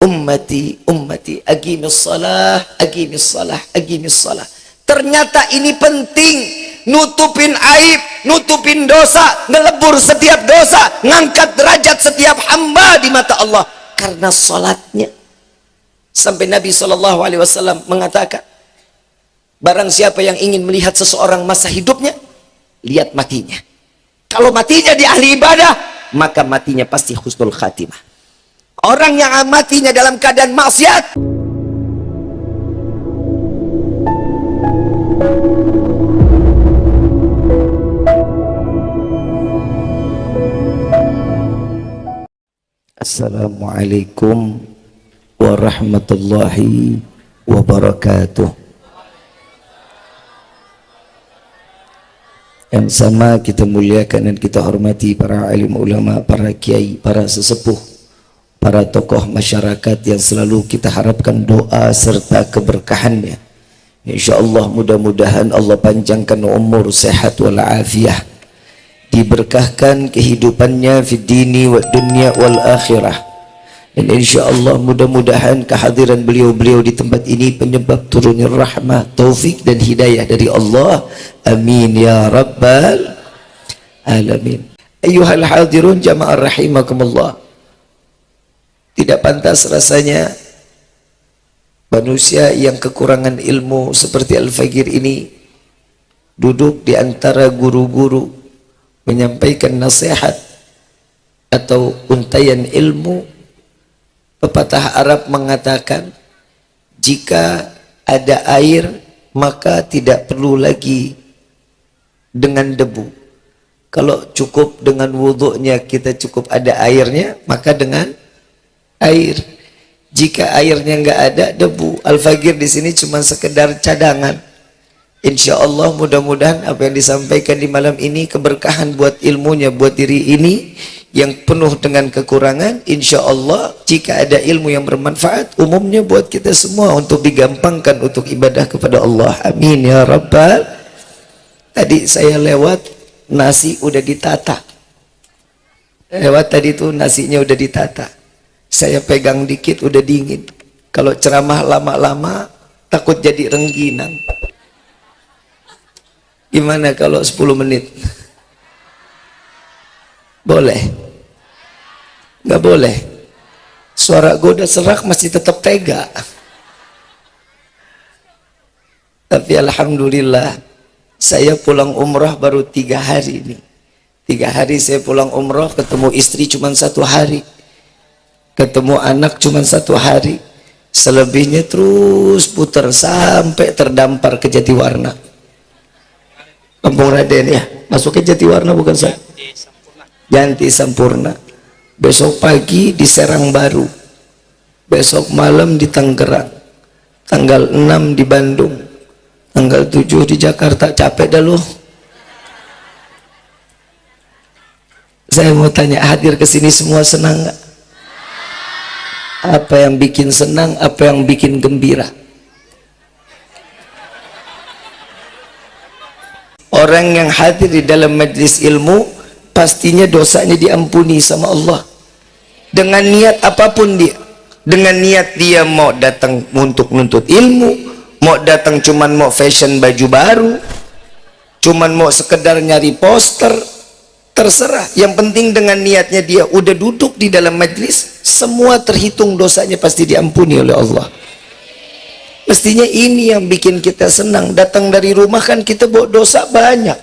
ummati ummati aqimis salah aqimis salah aqimis salah. Ternyata ini penting, nutupin aib, nutupin dosa, ngelebur setiap dosa, ngangkat derajat setiap hamba di mata Allah karena salatnya. Sampai Nabi SAW mengatakan, barang siapa yang ingin melihat seseorang masa hidupnya, lihat matinya. Kalau matinya di ahli ibadah, maka matinya pasti husnul khatimah. Orang yang matinya dalam keadaan maksiat, Assalamualaikum warahmatullahi wabarakatuh. Yang sama kita muliakan dan kita hormati para alim ulama, para kiai, para sesepuh, para tokoh masyarakat yang selalu kita harapkan doa serta keberkahannya. InsyaAllah mudah-mudahan Allah panjangkan umur, sehat walafiat, diberkahkan kehidupannya fi dini wa dunya wal akhirah. Dan insyaallah mudah-mudahan kehadiran beliau-beliau di tempat ini penyebab turunnya rahmah, taufik dan hidayah dari Allah. Amin ya rabbal alamin. Ayyuhal hadirun jamaah rahimakumullah. Tidak pantas rasanya manusia yang kekurangan ilmu seperti Al-Faqir ini duduk di antara guru-guru menyampaikan nasihat atau untaian ilmu. Pepatah Arab mengatakan, jika ada air maka tidak perlu lagi dengan debu. Kalau cukup dengan wudhunya, kita cukup ada airnya, maka dengan air. Jika airnya nggak ada, debu. Al-Faqir di sini cuma sekedar cadangan. Insya Allah mudah-mudahan apa yang disampaikan di malam ini keberkahan buat ilmunya, buat diri ini yang penuh dengan kekurangan. Insya Allah jika ada ilmu yang bermanfaat umumnya buat kita semua untuk digampangkan untuk ibadah kepada Allah. Amin ya rabbal. Tadi saya lewat, nasi udah ditata. Lewat tadi tuh nasinya udah ditata. Saya pegang dikit udah dingin. Kalau ceramah lama-lama takut jadi rengginang. Gimana kalau 10 menit? Boleh? Nggak boleh? Suara gue udah serak masih tetap tega. Tapi alhamdulillah saya pulang umrah baru 3 hari ini. 3 hari saya pulang umrah, ketemu istri cuma 1 hari, ketemu anak cuma 1 hari, selebihnya terus putar sampai terdampar ke Jatiwarna. Kampung Raden ya, masuk ke Jatiwarna bukan saya? Janti Sampurna. Besok pagi di Serang Baru, besok malam di Tangerang, tanggal 6 di Bandung, tanggal 7 di Jakarta. Capek dah loh. Saya mau tanya, hadir ke sini semua senang nggak? Apa yang bikin senang, apa yang bikin gembira? Orang yang hadir di dalam majlis ilmu pastinya dosanya diampuni sama Allah. Dengan niat apapun dia. Dengan niat dia mau datang untuk menuntut ilmu, mau datang cuman mau fashion baju baru, cuman mau sekedar nyari poster, terserah. Yang penting dengan niatnya dia udah duduk di dalam majlis, semua terhitung dosanya pasti diampuni oleh Allah. Mestinya ini yang bikin kita senang. Datang dari rumah kan kita bawa dosa banyak.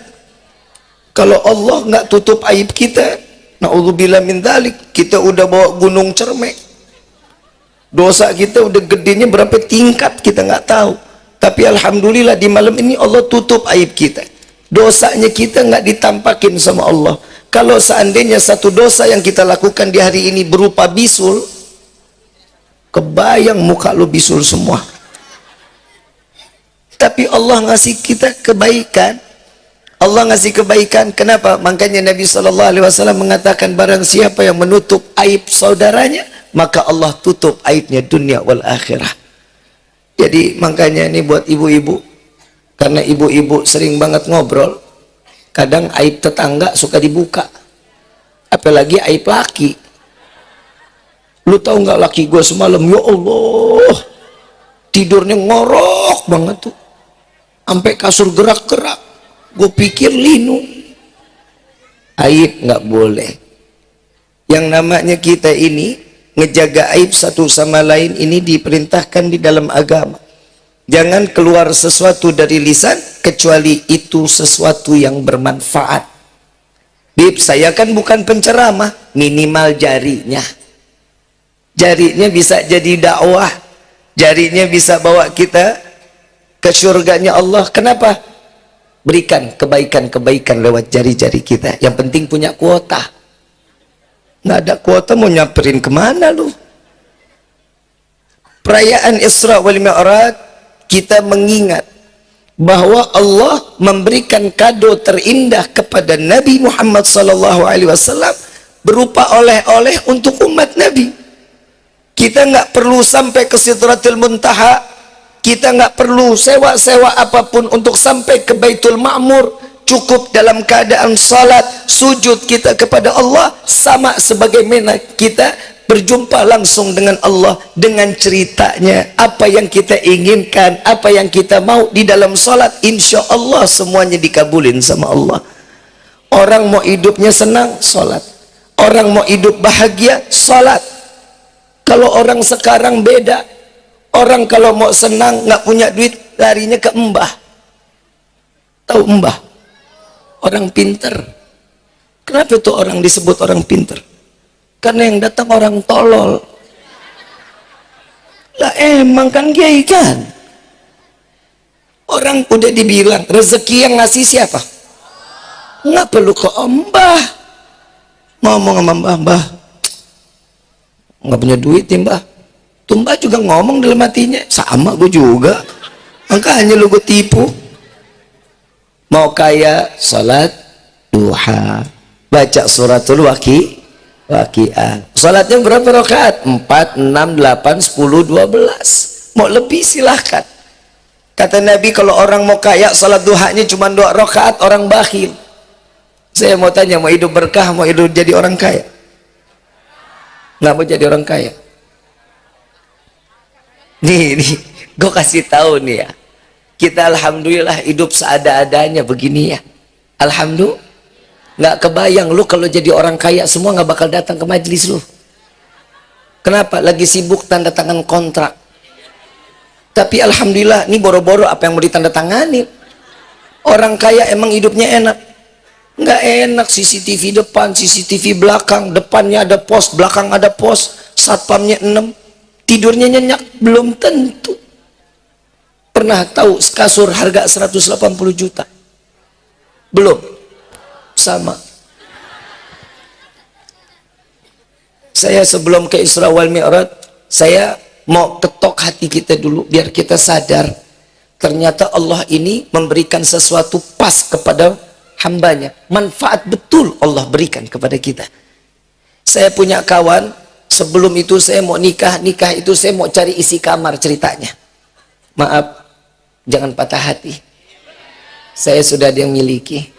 Kalau Allah nggak tutup aib kita, na'udzubillah min dzalik, kita udah bawa gunung cermek. Dosa kita udah gedenya berapa tingkat kita nggak tahu. Tapi alhamdulillah di malam ini Allah tutup aib kita. Dosanya kita nggak ditampakin sama Allah. Kalau seandainya satu dosa yang kita lakukan di hari ini berupa bisul, kebayang muka lu bisul semua. Tapi Allah ngasih kita kebaikan. Allah ngasih kebaikan. Kenapa? Makanya Nabi SAW mengatakan, barang siapa yang menutup aib saudaranya, maka Allah tutup aibnya dunia wal akhirah. Jadi makanya ini buat ibu-ibu, karena ibu-ibu sering banget ngobrol, kadang aib tetangga suka dibuka, apalagi aib laki. Lu tahu nggak laki gue semalam, ya Allah, tidurnya ngorok banget tuh, sampai kasur gerak-gerak. Gue pikir linu. Aib nggak boleh. Yang namanya kita ini ngejaga aib satu sama lain ini diperintahkan di dalam agama. Jangan keluar sesuatu dari lisan kecuali itu sesuatu yang bermanfaat. Bib, saya kan bukan penceramah, minimal jarinya. Jarinya bisa jadi dakwah, jarinya bisa bawa kita ke surganya Allah. Kenapa? Berikan kebaikan-kebaikan lewat jari-jari kita. Yang penting punya kuota. Nggak ada kuota mau nyamperin kemana lu? Perayaan Isra wal Mi'raj, kita mengingat bahwa Allah memberikan kado terindah kepada Nabi Muhammad SAW berupa oleh-oleh untuk umat Nabi. Kita nggak perlu sampai ke Sidratul Muntaha, kita nggak perlu sewa-sewa apapun untuk sampai ke Baitul Ma'mur. Cukup dalam keadaan salat, sujud kita kepada Allah, sama sebagaimana kita berjumpa langsung dengan Allah dengan ceritanya. Apa yang kita inginkan, apa yang kita mau di dalam salat, insya Allah semuanya dikabulin sama Allah. Orang mau hidupnya senang, salat. Orang mau hidup bahagia, salat. Kalau orang sekarang beda, orang kalau mau senang nggak punya duit larinya ke mbah. Tahu mbah? Orang pinter. Kenapa itu orang disebut orang pinter? Karena yang datang orang tolol. Lah emang kan kiai kan? Orang udah dibilang rezeki yang ngasih siapa? Nggak perlu ke mbah. Ngomong sama mbah, nggak punya duit ya mbah. Tuh mbah juga ngomong dalam hatinya, sama gue juga. Makanya lu gue tipu. Mau kaya, salat duha, baca suratul waqiah. Salatnya berapa rakaat? 4, 6, 8, 10, 12. Mau lebih silahkan. Kata Nabi, kalau orang mau kaya, salat duhanya cuma 2 rakaat, orang bakhil. Saya mau tanya, mau hidup berkah, mau hidup jadi orang kaya? Nggak mau jadi orang kaya. Nih, gue kasih tahu nih ya. Kita alhamdulillah hidup seada-adanya begini ya. Alhamdulillah. Nggak kebayang lu kalau jadi orang kaya semua nggak bakal datang ke majelis lu. Kenapa? Lagi sibuk tanda tangan kontrak. Tapi alhamdulillah, ini boro-boro apa yang mau ditandatangani. Orang kaya emang hidupnya enak. Nggak enak, CCTV depan, CCTV belakang, depannya ada pos, belakang ada pos, satpamnya 6, tidurnya nyenyak, belum tentu. Pernah tahu kasur harga 180 juta? Belum? Sama. Saya sebelum ke Isra wal Mi'raj, saya mau ketok hati kita dulu biar kita sadar ternyata Allah ini memberikan sesuatu pas kepada hambanya. Manfaat betul Allah berikan kepada kita. Saya punya kawan, sebelum itu saya mau nikah itu saya mau cari isi kamar ceritanya. Maaf, jangan patah hati. Saya sudah ada yang miliki.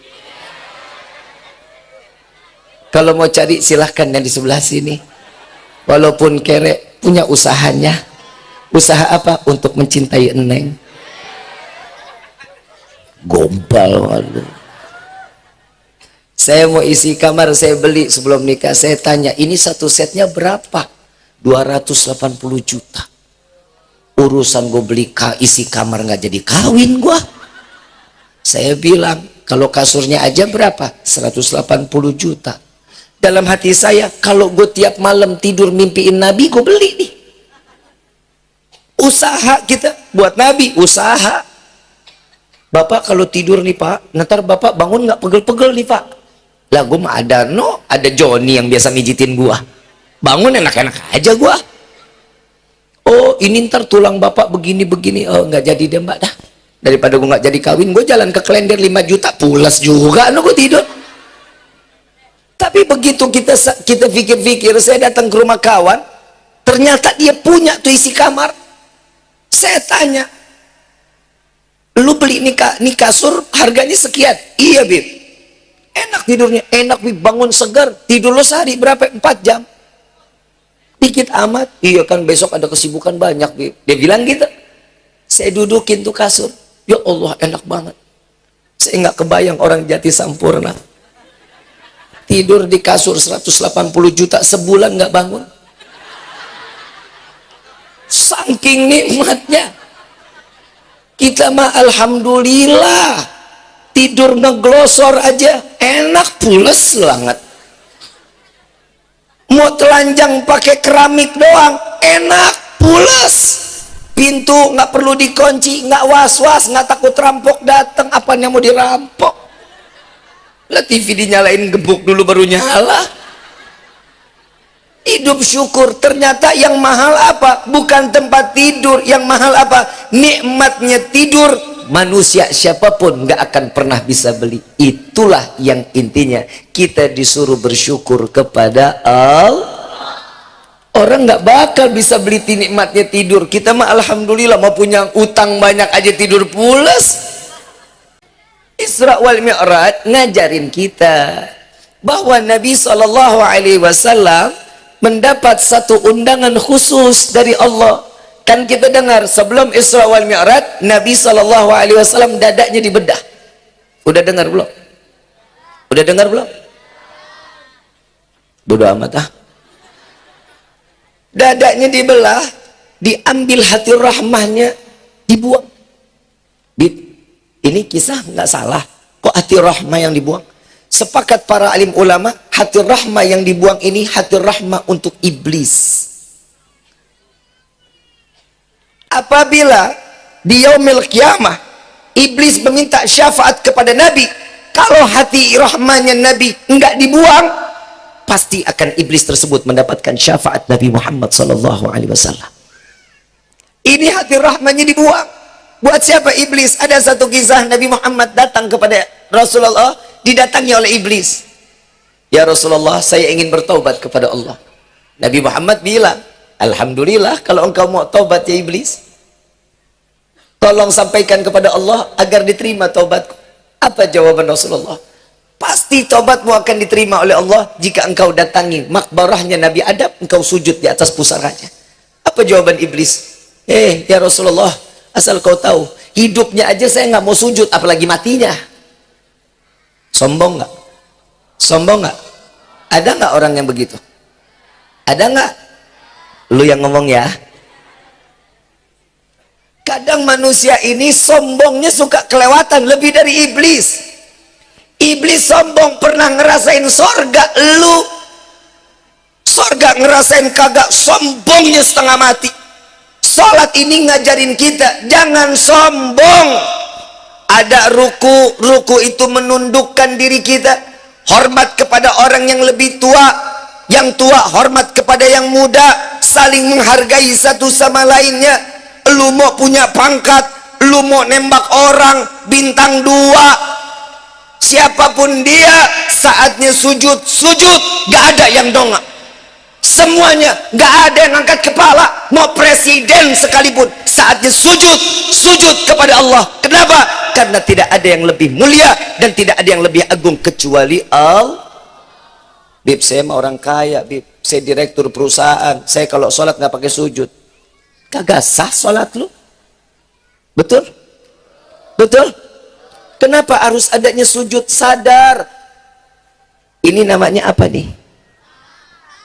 Kalau mau cari silahkan yang di sebelah sini. Walaupun kere punya usahanya. Usaha apa? Untuk mencintai Eneng. Gombal waduh. Saya mau isi kamar, saya beli sebelum nikah. Saya tanya, ini satu setnya berapa? 280 juta. Urusan gue beli isi kamar nggak jadi kawin gue. Saya bilang, kalau kasurnya aja berapa? 180 juta. Dalam hati saya, kalau gue tiap malam tidur mimpiin Nabi, gue beli nih. Usaha kita buat Nabi, usaha. Bapak kalau tidur nih Pak, ntar Bapak bangun nggak pegel-pegel nih Pak. Lah gue mah ada Johnny yang biasa mijitin gue. Bangun enak-enak aja gue. Oh ini ntar tulang Bapak begini-begini. Oh nggak jadi deh Mbak dah. Daripada gue nggak jadi kawin, gue jalan ke Klender 5 juta, pulas juga gue tidur. Tapi begitu kita pikir-pikir, saya datang ke rumah kawan, ternyata dia punya tuh isi kamar. Saya tanya, lu beli nih kasur harganya sekian? Iya Bib. Enak tidurnya, enak Bib, bangun segar. Tidur lu sehari berapa? 4 jam. Dikit amat. Iya kan besok ada kesibukan banyak, Bib. Dia bilang gitu. Saya dudukin tuh kasur. Ya Allah, enak banget. Saya nggak kebayang orang Jati Sampurna tidur di kasur 180 juta sebulan nggak bangun. Saking nikmatnya. Kita mah alhamdulillah tidur ngeglosor aja enak, pules banget. Mau telanjang pakai keramik doang enak, pules. Pintu nggak perlu dikunci, nggak was-was, nggak takut rampok datang. Apanya mau dirampok? Lah TV dinyalain, gebuk dulu baru nyala. Hidup syukur. Ternyata yang mahal apa? Bukan tempat tidur, yang mahal apa? Nikmatnya tidur. Manusia siapapun nggak akan pernah bisa beli. Itulah yang intinya kita disuruh bersyukur kepada Allah. Orang nggak bakal bisa beli nikmatnya tidur. Kita mah alhamdulillah mau punya utang banyak aja tidur pules. Isra wal Mi'raj ngajarin kita bahwa Nabi SAW mendapat satu undangan khusus dari Allah. Kan kita dengar sebelum Isra wal Mi'raj Nabi SAW dadanya dibedah. Udah dengar belum? Udah dengar belum? Bodo amat ah. Dadanya dibelah, diambil hati rahmahnya, dibuang. Ini kisah nggak salah. Kok hati rahmah yang dibuang? Sepakat para alim ulama, hati rahmah yang dibuang ini hati rahmah untuk iblis. Apabila di yaumil qiyamah iblis meminta syafaat kepada Nabi, kalau hati rahmahnya Nabi enggak dibuang, pasti akan iblis tersebut mendapatkan syafaat Nabi Muhammad SAW. Ini hati rahmahnya dibuang. Buat siapa iblis? Ada satu kisah Nabi Muhammad datang kepada Rasulullah, didatangi oleh iblis. Ya Rasulullah, saya ingin bertaubat kepada Allah. Nabi Muhammad bilang, alhamdulillah kalau engkau mau taubat ya iblis. Tolong sampaikan kepada Allah agar diterima taubatku. Apa jawaban Rasulullah? Pasti taubatmu akan diterima oleh Allah jika engkau datangi makbarahnya Nabi Adam, engkau sujud di atas pusaranya. Apa jawaban iblis? Ya Rasulullah, asal kau tahu, hidupnya aja saya nggak mau sujud, apalagi matinya. Sombong nggak? Sombong nggak? Ada nggak orang yang begitu? Ada nggak? Lu yang ngomong ya. Kadang manusia ini sombongnya suka kelewatan lebih dari iblis. Iblis sombong pernah ngerasain sorga, lu sorga ngerasain kagak, sombongnya setengah mati. Sholat ini ngajarin kita jangan sombong. Ada ruku, ruku itu menundukkan diri kita, hormat kepada orang yang lebih tua, yang tua hormat kepada yang muda, saling menghargai satu sama lainnya. Lu mau punya pangkat, lu mau nembak orang bintang 2, siapapun dia, saatnya sujud, sujud, gak ada yang dongak. Semuanya, gak ada yang angkat kepala. Mau presiden sekalipun, saatnya sujud, sujud kepada Allah. Kenapa? Karena tidak ada yang lebih mulia dan tidak ada yang lebih agung kecuali Allah. Bib, saya mah orang kaya, Bib. Saya direktur perusahaan. Saya kalau sholat gak pakai sujud. Kagak sah sholat lu. Betul? Betul? Kenapa harus adanya sujud? Sadar. Ini namanya apa nih?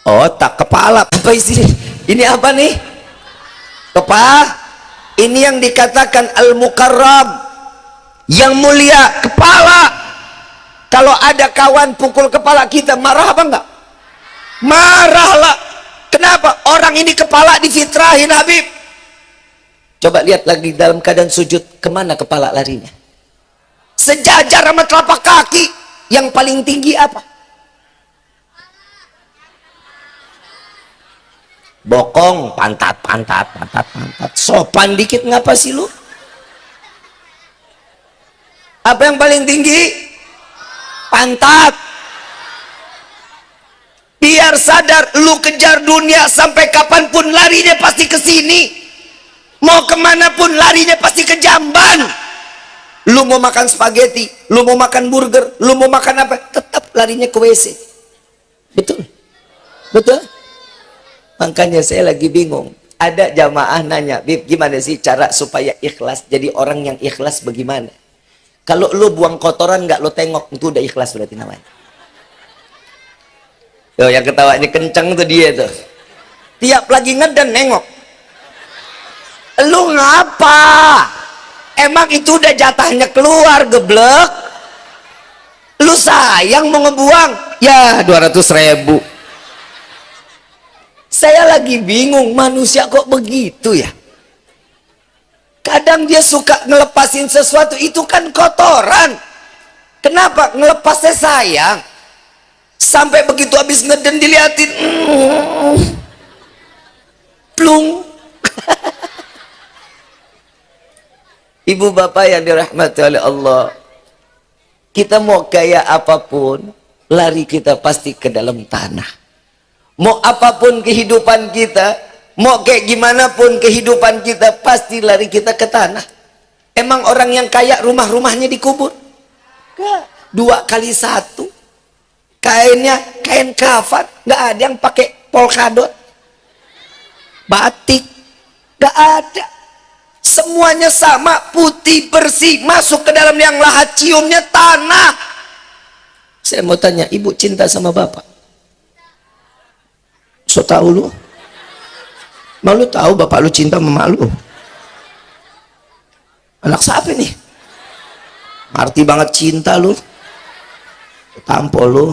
Otak, kepala. Apa isinya? Ini apa nih? Kepala. Ini yang dikatakan al-mukarram, yang mulia, kepala. Kalau ada kawan pukul kepala kita, marah apa enggak? Marahlah. Kenapa? Orang ini kepala difitrahin, Habib. Coba lihat lagi dalam keadaan sujud, kemana kepala larinya? Sejajar sama telapak kaki. Yang paling tinggi apa? Bokong, pantat, pantat, pantat, pantat. Sopan dikit ngapa sih lu? Apa yang paling tinggi? Pantat. Biar sadar, lu kejar dunia sampai kapanpun larinya pasti ke sini. Mau kemana pun larinya pasti ke jamban. Lu mau makan spaghetti, lu mau makan burger, lu mau makan apa, tetap larinya ke WC. Betul? Betul? Makanya saya lagi bingung. Ada jamaah nanya, Bib, gimana sih cara supaya ikhlas? Jadi orang yang ikhlas bagaimana? Kalau lu buang kotoran nggak lu tengok, itu udah ikhlas berarti namanya. Tuh yang ketawanya kenceng tuh dia tuh. Tiap lagi ngeden nengok. Lu ngapa? Emang itu udah jatahnya keluar, geblek. Lu sayang mau ngebuang? Ya 200.000. Saya lagi bingung, manusia kok begitu ya? Kadang dia suka ngelepasin sesuatu, itu kan kotoran. Kenapa? Ngelepasnya sayang. Sampai begitu habis ngeden diliatin. Plung. Ibu bapak yang dirahmati oleh Allah, kita mau kayak apapun, lari kita pasti ke dalam tanah. Mau apapun kehidupan kita, mau kayak gimana pun kehidupan kita, pasti lari kita ke tanah. Emang orang yang kaya rumah-rumahnya dikubur? 2x1. Kainnya kain kafan, nggak ada yang pakai polkadot, batik, nggak ada. Semuanya sama, putih bersih, masuk ke dalam yang lahat, ciumnya tanah. Saya mau tanya, ibu cinta sama bapak? So tahu lu? Malu tahu bapak lu cinta sama mak lu? Anak siapa nih? Arti banget cinta lu. Tampol lu.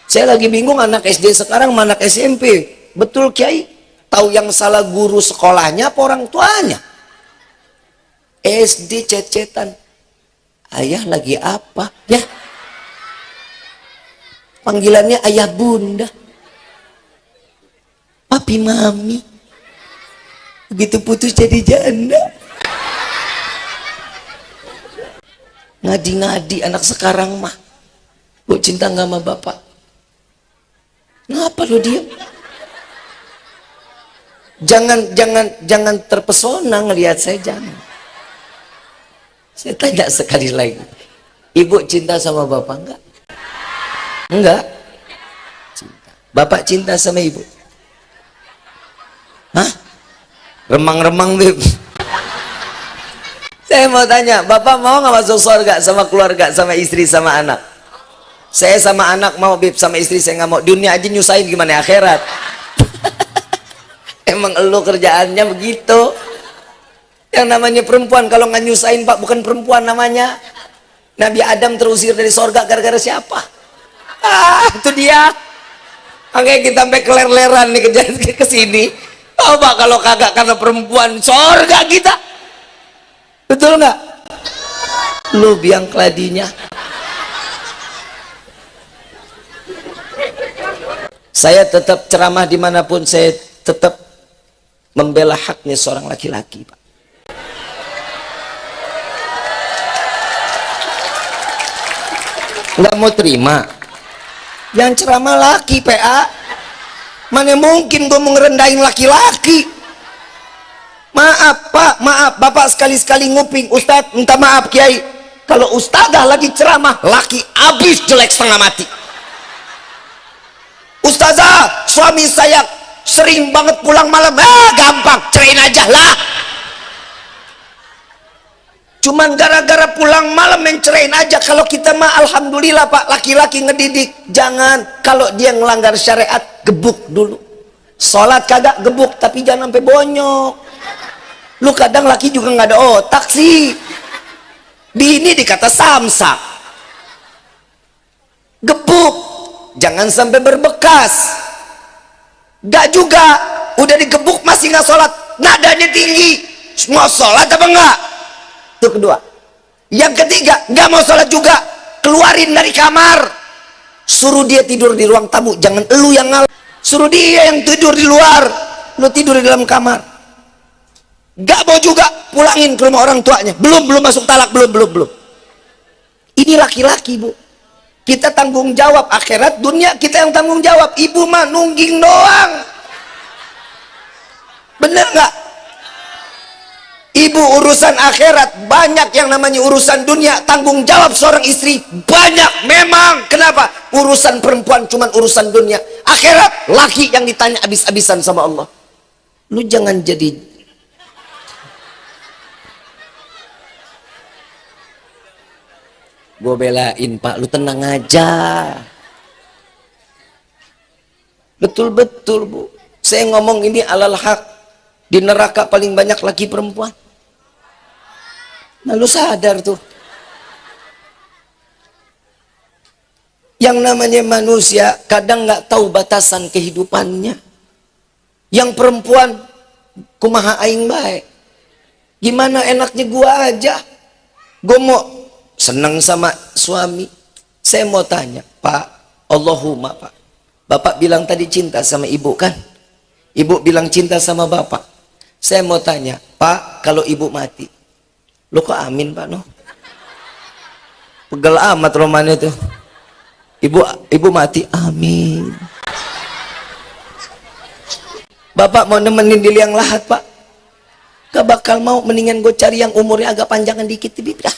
Saya lagi bingung, anak SD sekarang sama anak SMP. Betul Kiai? Tahu yang salah guru sekolahnya apa orang tuanya? SD cecetan. Ayah lagi apa? Ya. Panggilannya ayah bunda. Papi mami. Begitu putus jadi janda. Ngadi-ngadi anak sekarang mah. Lu cinta nggak sama bapak? Kenapa lu diam? Jangan terpesona ngelihat saya, jangan. Saya tanya sekali lagi, ibu cinta sama bapak enggak? Enggak. Cinta. Bapak cinta sama ibu? Hah? Remang-remang Bib. Saya mau tanya, bapak mau nggak masuk surga sama keluarga, sama istri, sama anak? Saya sama anak mau Bib, sama istri saya nggak mau. Dunia aja nyusahin, gimana akhirat? Emang elu kerjaannya begitu. Yang namanya perempuan kalau nggak nyusahin pak, bukan perempuan namanya. Nabi Adam terusir dari sorga gara-gara siapa? Itu dia. Makanya kita sampai keler-leran nih ke sini. Coba kalau kagak karena perempuan, sorga kita. Betul nggak? Lu biang keladinya. Saya tetap ceramah dimanapun, saya tetap membela haknya seorang laki-laki, Pak. Nggak mau terima yang ceramah laki, PA. Mana mungkin gue mau ngerendahin laki-laki? Maaf Pak, maaf Bapak, sekali-sekali nguping. Ustadz minta maaf Kiai, kalau ustadzah lagi ceramah, laki abis jelek setengah mati. Ustazah, suami saya sering banget pulang malam. Gampang, ceraiin aja lah. Cuman gara-gara pulang malam main ceraiin aja. Kalau kita mah alhamdulillah Pak, laki-laki ngedidik. Jangan, kalau dia ngelanggar syariat, gebuk dulu. Sholat kagak, gebuk, tapi jangan sampai bonyok. Lu kadang laki juga nggak ada otak sih. Bini dikata samsak, gebuk, jangan sampai berbekas. Gak juga, udah digebuk masih nggak sholat, nadanya tinggi. Mau sholat apa enggak? Itu kedua. Yang ketiga, nggak mau sholat juga, keluarin dari kamar, suruh dia tidur di ruang tamu. Jangan elu yang ngalah, suruh dia yang tidur di luar, lu tidur di dalam kamar. Gak mau juga, pulangin ke rumah orang tuanya. Belum masuk talak, belum. Ini laki-laki Bu, kita tanggung jawab. Akhirat dunia kita yang tanggung jawab. Ibu mah nungging doang. Bener nggak? Ibu urusan akhirat banyak, yang namanya urusan dunia tanggung jawab seorang istri banyak memang. Kenapa? Urusan perempuan cuman urusan dunia. akhirat laki yang ditanya abis-abisan sama Allah. Lu jangan jadi gue belain Pak, lu tenang aja. Betul-betul Bu, saya ngomong ini alal haq. Di neraka paling banyak laki perempuan. Nah lu sadar tuh, yang namanya manusia kadang nggak tahu batasan kehidupannya. Yang perempuan kumaha aing baik, gimana enaknya gua aja, gua mau senang sama suami. Saya mau tanya Pak, Allahumma Pak, Bapak bilang tadi cinta sama ibu kan, ibu bilang cinta sama bapak. Saya mau tanya Pak, kalau ibu mati, lo kok amin Pak no? Pegel amat romannya tuh. Ibu mati, amin. Bapak mau nemenin di liang lahat Pak, gak bakal mau, mendingan gue cari yang umurnya agak panjangan dikit dah.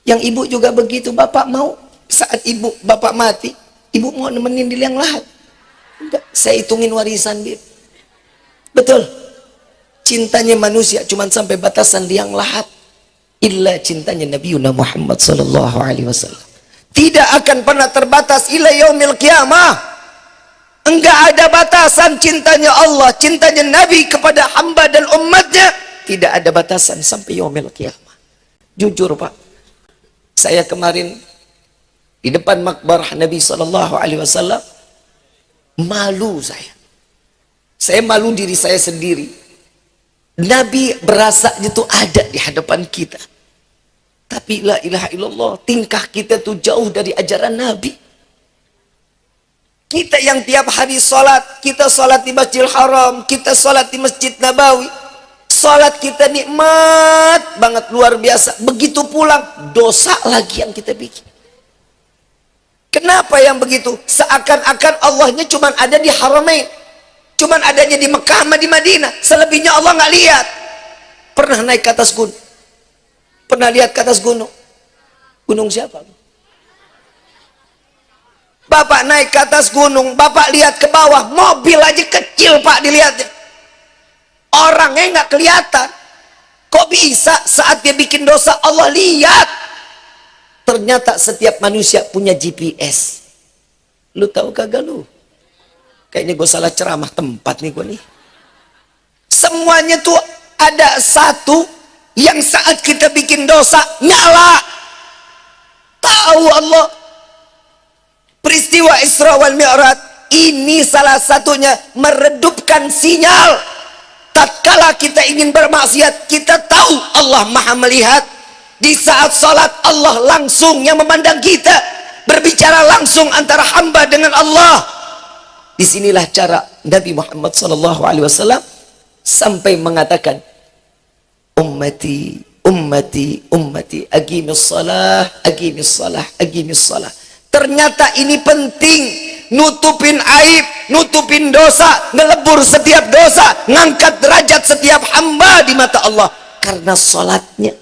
Yang ibu juga begitu, bapak mau saat bapak mati, ibu mau nemenin di liang lahat. Enggak, saya hitungin warisan dia. Betul. Cintanya manusia cuman sampai batasan liang lahat. Illa cintanya Nabi Muhammad sallallahu alaihi wasallam tidak akan pernah terbatas ila yaumil qiyamah. Enggak ada batasan cintanya Allah, cintanya Nabi kepada hamba dan umatnya tidak ada batasan sampai yaumil qiyamah. Jujur Pak, saya kemarin di depan makbarah Nabi sallallahu alaihi wasallam malu saya. Saya malu diri saya sendiri. Nabi berasa itu ada di hadapan kita. Tapi la ilaha illallah, tingkah kita tuh jauh dari ajaran Nabi. Kita yang tiap hari sholat, kita sholat di Masjidil Haram, kita sholat di Masjid Nabawi, sholat kita nikmat banget, luar biasa. Begitu pulang, dosa lagi yang kita bikin. Kenapa yang begitu? Seakan-akan Allahnya cuma ada di Haramain, cuma adanya di Mekah sama di Madinah. Selebihnya Allah nggak lihat. Pernah naik ke atas gunung? Pernah lihat ke atas gunung? Gunung siapa? Bapak naik ke atas gunung, Bapak lihat ke bawah, mobil aja kecil Pak dilihatnya. Orangnya nggak kelihatan. Kok bisa saat dia bikin dosa Allah lihat? Ternyata setiap manusia punya GPS. Lu tahu kagak lu? Kayaknya gue salah ceramah tempat nih gue nih. Semuanya tuh ada satu yang saat kita bikin dosa nyala. Tahu Allah. Peristiwa Isra wal Mi'raj ini salah satunya meredupkan sinyal. Tatkala kita ingin bermaksiat, kita tahu Allah Maha melihat. Di saat salat Allah langsung yang memandang kita, berbicara langsung antara hamba dengan Allah. Disinilah cara Nabi Muhammad SAW sampai mengatakan, ummati, ummati, ummati, aqimis salah, aqimis salah, aqimis salah. Ternyata ini penting, nutupin aib, nutupin dosa, ngelebur setiap dosa, ngangkat derajat setiap hamba di mata Allah karena salatnya.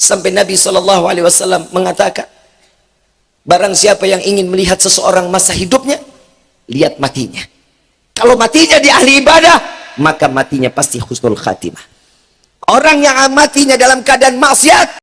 Sampai Nabi SAW mengatakan, barang siapa yang ingin melihat seseorang masa hidupnya, lihat matinya. Kalau matinya di ahli ibadah, maka matinya pasti husnul khatimah. Orang yang matinya dalam keadaan maksiat,